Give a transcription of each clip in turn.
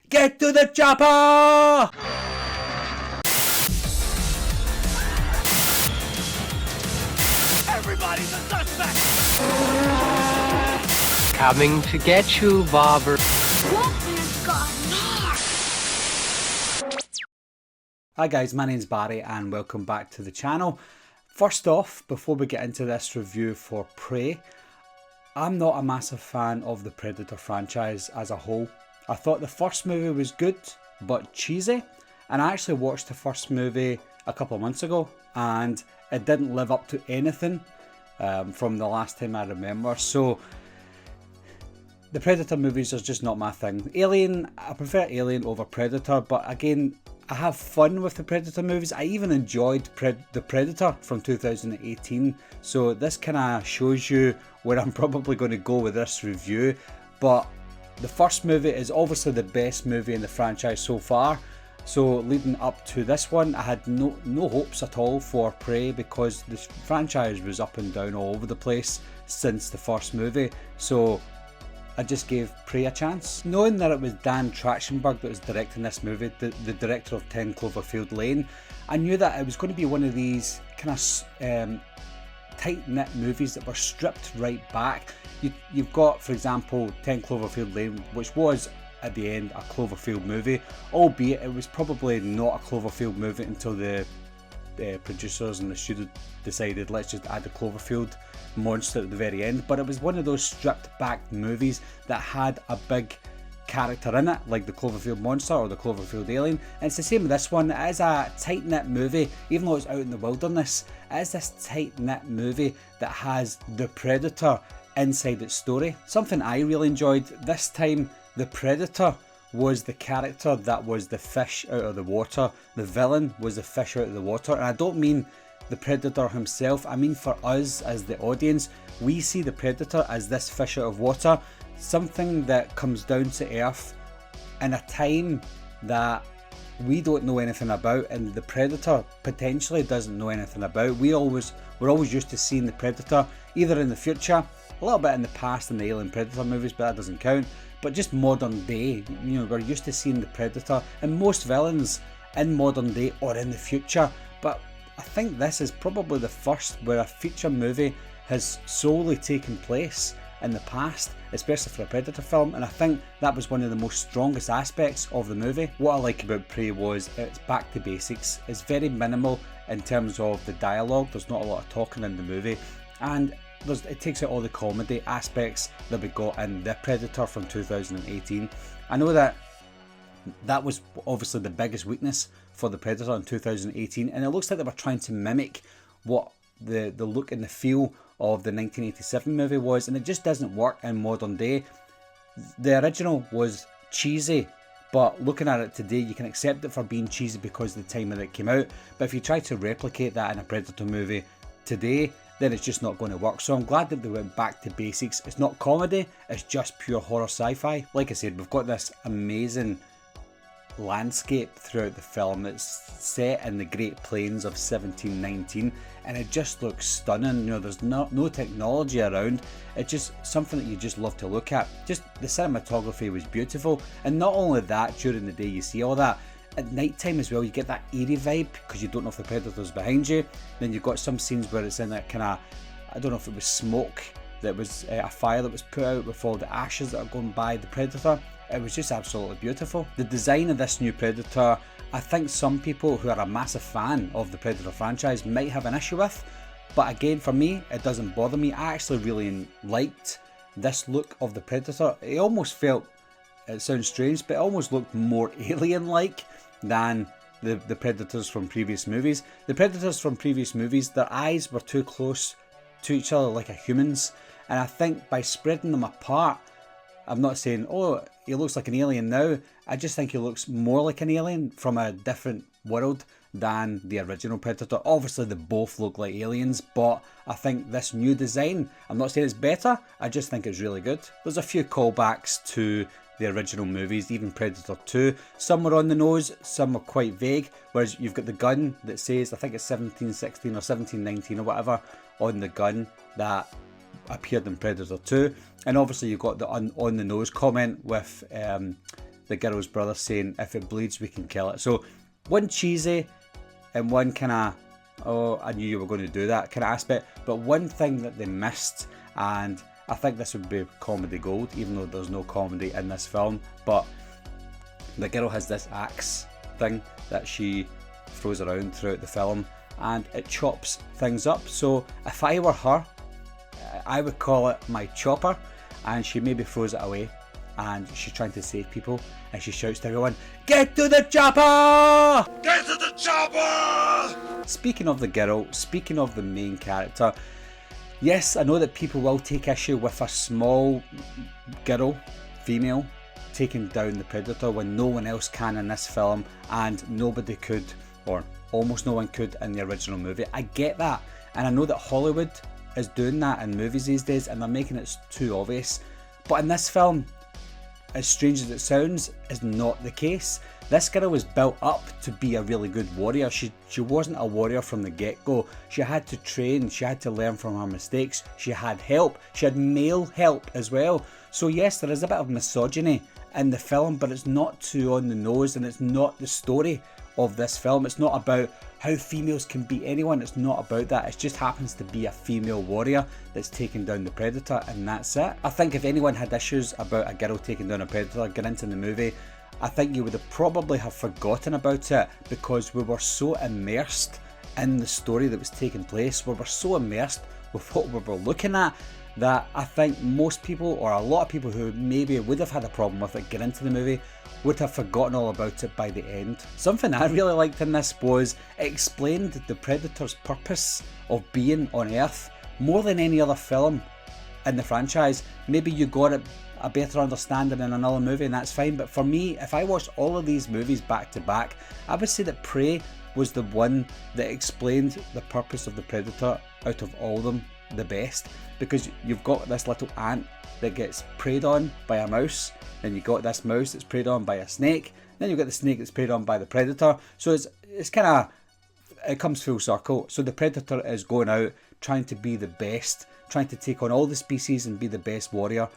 Get to the chopper! Everybody's a suspect! Coming to get you, Bobber. Wolfman's got Nards. Hi guys, my name's Barry and welcome back to the channel. First off, before we get into this review for Prey, I'm not a massive fan of the Predator franchise as a whole. I thought the first movie was good, but cheesy, and I actually watched the first movie a couple of months ago, and it didn't live up to anything from the last time I remember. So the Predator movies are just not my thing. Alien, I prefer Alien over Predator, but again, I have fun with the Predator movies. I even enjoyed the Predator from 2018, so this kind of shows you where I'm probably going to go with this review. But the first movie is obviously the best movie in the franchise so far. So leading up to this one, I had no hopes at all for Prey because this franchise was up and down all over the place since the first movie. So I just gave Prey a chance. Knowing that it was Dan Trachtenberg that was directing this movie, the director of 10 Cloverfield Lane, I knew that it was going to be one of these kind of tight-knit movies that were stripped right back. You've got, for example, 10 Cloverfield Lane, which was at the end a Cloverfield movie, albeit it was probably not a Cloverfield movie until the producers and the studio decided let's just add the Cloverfield monster at the very end. But it was one of those stripped back movies that had a big character in it, like the Cloverfield monster or the Cloverfield alien. And it's the same with this one. It is a tight-knit movie, even though it's out in the wilderness. It is this tight-knit movie that has the Predator inside its story. Something I really enjoyed this time, the Predator was the character that was the fish out of the water. The villain was the fish out of the water. And I don't mean the Predator himself, I mean for us as the audience, we see the Predator as this fish out of water, something that comes down to earth in a time that we don't know anything about, and the Predator potentially doesn't know anything about. We're always used to seeing the Predator either in the future, a little bit in the past in the Alien Predator movies, but that doesn't count. But just modern day, we're used to seeing the Predator and most villains in modern day or in the future. But I think this is probably the first where a feature movie has solely taken place in the past, especially for a Predator film, and I think that was one of the most strongest aspects of the movie. What I like about Prey was it's back to basics. It's very minimal in terms of the dialogue. There's not a lot of talking in the movie, and it takes out all the comedy aspects that we got in the Predator from 2018. I know that was obviously the biggest weakness for the Predator in 2018, and it looks like they were trying to mimic what the look and the feel of the 1987 movie was, and it just doesn't work in modern day. The original was cheesy, but looking at it today, you can accept it for being cheesy because of the time that it came out. But if you try to replicate that in a Predator movie today, then it's just not going to work. So I'm glad that they went back to basics. It's not comedy, it's just pure horror sci-fi. Like I said, we've got this amazing landscape throughout the film. It's set in the Great Plains of 1719, and it just looks stunning. There's no technology around. It's just something that you just love to look at. Just the cinematography was beautiful, and not only that, during the day you see all that. At night time as well, you get that eerie vibe because you don't know if the Predator's behind you. Then you've got some scenes where it's in that kind of, I don't know if it was smoke, that was a fire that was put out with all the ashes that are going by the Predator. It was just absolutely beautiful. The design of this new Predator, I think some people who are a massive fan of the Predator franchise might have an issue with, but again, for me, it doesn't bother me. I actually really liked this look of the Predator. It almost felt, it sounds strange, but it almost looked more alien-like than the Predators from previous movies. The Predators from previous movies, their eyes were too close to each other like a human's, and I think by spreading them apart, I'm not saying, oh, he looks like an alien now. I just think he looks more like an alien from a different world than the original Predator. Obviously, they both look like aliens, but I think this new design, I'm not saying it's better, I just think it's really good. There's a few callbacks to the original movies, even Predator 2. Some were on the nose, some were quite vague, whereas you've got the gun that says, I think it's 1716 or 1719 or whatever, on the gun that appeared in Predator 2. And obviously you've got the on the nose comment with the girl's brother saying, if it bleeds, we can kill it. So one cheesy and one kind of, oh, I knew you were going to do that kind of aspect. But one thing that they missed, and I think this would be comedy gold, even though there's no comedy in this film, but the girl has this axe thing that she throws around throughout the film, and it chops things up. So if I were her, I would call it my chopper, and she maybe throws it away, and she's trying to save people, and she shouts to everyone, "Get to the chopper! Get to the chopper!" Speaking of the girl, speaking of the main character, yes, I know that people will take issue with a small girl, female, taking down the Predator when no one else can in this film, and nobody could, or almost no one could in the original movie. I get that, and I know that Hollywood is doing that in movies these days, and they're making it too obvious. But in this film, as strange as it sounds, is not the case. This girl was built up to be a really good warrior. She wasn't a warrior from the get-go. She had to train, she had to learn from her mistakes, she had help, she had male help as well. So yes, there is a bit of misogyny in the film, but it's not too on the nose, and it's not the story of this film. It's not about how females can beat anyone, it's not about that. It just happens to be a female warrior that's taking down the Predator, and that's it. I think if anyone had issues about a girl taking down a Predator, get into the movie, I think you would have probably have forgotten about it, because we were so immersed in the story that was taking place, we were so immersed with what we were looking at, that I think most people, or a lot of people who maybe would have had a problem with it, get into the movie, would have forgotten all about it by the end. Something I really liked in this was it explained the Predator's purpose of being on Earth more than any other film in the franchise. Maybe you got it a better understanding in another movie, and that's fine, but for me, if I watched all of these movies back to back, I would say that Prey was the one that explained the purpose of the Predator out of all of them the best, because you've got this little ant that gets preyed on by a mouse, then you got this mouse that's preyed on by a snake, then you've got the snake that's preyed on by the Predator. So it's kind of, it comes full circle. So the Predator is going out trying to be the best, trying to take on all the species and be the best warrior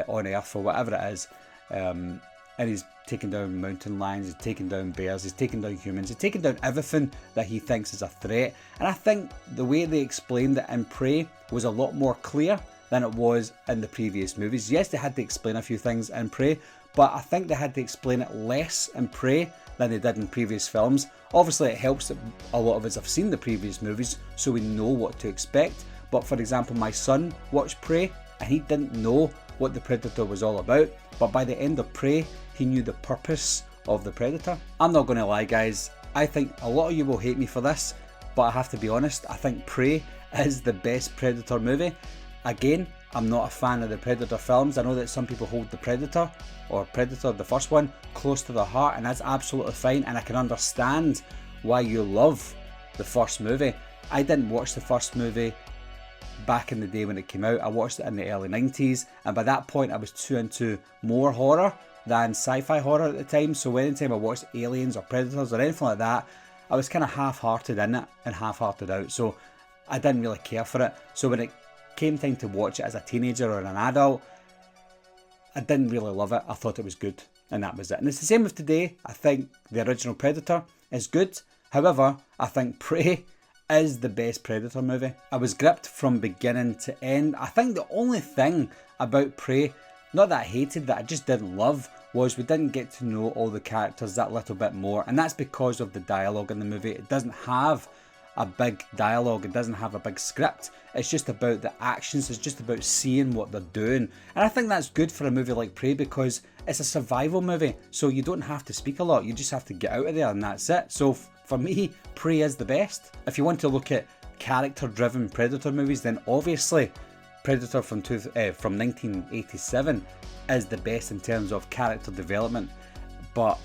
on Earth for whatever it is, and he's taking down mountain lions, he's taking down bears, he's taking down humans, he's taking down everything that he thinks is a threat. And I think the way they explained it in Prey was a lot more clear than it was in the previous movies. Yes, they had to explain a few things in Prey, but I think they had to explain it less in Prey than they did in previous films. Obviously it helps that a lot of us have seen the previous movies, so we know what to expect. But for example, my son watched Prey and he didn't know what the Predator was all about, but by the end of Prey, he knew the purpose of the Predator. I'm not going to lie guys, I think a lot of you will hate me for this, but I have to be honest, I think Prey is the best Predator movie. Again, I'm not a fan of the Predator films. I know that some people hold the Predator, or Predator, the first one, close to their heart, and that's absolutely fine, and I can understand why you love the first movie. I didn't watch the first movie back in the day when it came out. I watched it in the early 90s, and by that point I was too into more horror than sci-fi horror at the time, so anytime I watched aliens or predators or anything like that, I was kind of half-hearted in it and half-hearted out, so I didn't really care for it. So when it came time to watch it as a teenager or an adult, I didn't really love it. I thought it was good, and that was it. And it's the same with today. I think the original Predator is good, however I think Prey is the best Predator movie. I was gripped from beginning to end. I think the only thing about Prey, not that I hated, that I just didn't love, was we didn't get to know all the characters that little bit more, and that's because of the dialogue in the movie. It doesn't have a big dialogue, it doesn't have a big script, it's just about the actions, it's just about seeing what they're doing. And I think that's good for a movie like Prey, because it's a survival movie, so you don't have to speak a lot, you just have to get out of there and that's it. So for me, Prey is the best. If you want to look at character driven Predator movies, then obviously Predator from 1987 is the best in terms of character development, but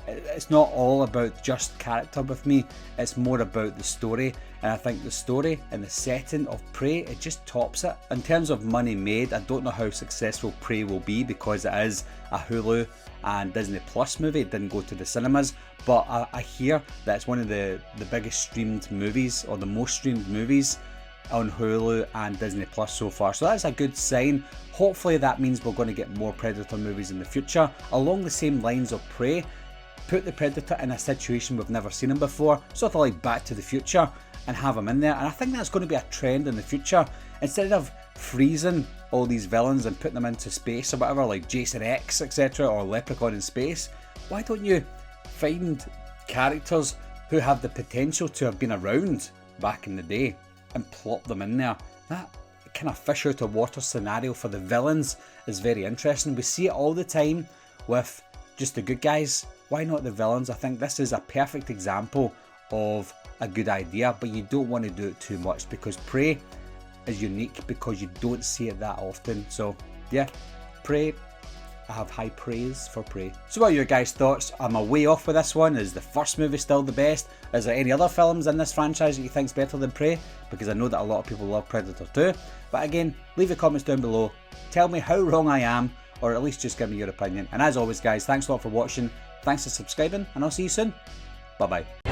it's not all about just character with me, it's more about the story, and I think the story and the setting of Prey, it just tops it. In terms of money made, I don't know how successful Prey will be, because it is a Hulu and Disney Plus movie. It didn't go to the cinemas, but I hear that it's one of the biggest streamed movies, or the most streamed movies on Hulu and Disney Plus so far, so that's a good sign. Hopefully that means we're going to get more Predator movies in the future, along the same lines of Prey. Put the Predator in a situation we've never seen him before, sort of like Back to the Future, and have him in there, and I think that's going to be a trend in the future. Instead of freezing all these villains and putting them into space or whatever, like Jason X, etc., or Leprechaun in space, why don't you find characters who have the potential to have been around back in the day and plop them in there? That kind of fish out of water scenario for the villains is very interesting. We see it all the time with just the good guys. Why not the villains? I think this is a perfect example of a good idea, but you don't want to do it too much because Prey is unique because you don't see it that often. So yeah, Prey, I have high praise for Prey. So what are your guys' thoughts? Am I way off with this one? Is the first movie still the best? Is there any other films in this franchise that you think's better than Prey? Because I know that a lot of people love Predator too. But again, leave your comments down below. Tell me how wrong I am, or at least just give me your opinion. And as always guys, thanks a lot for watching. Thanks for subscribing, and I'll see you soon. Bye bye.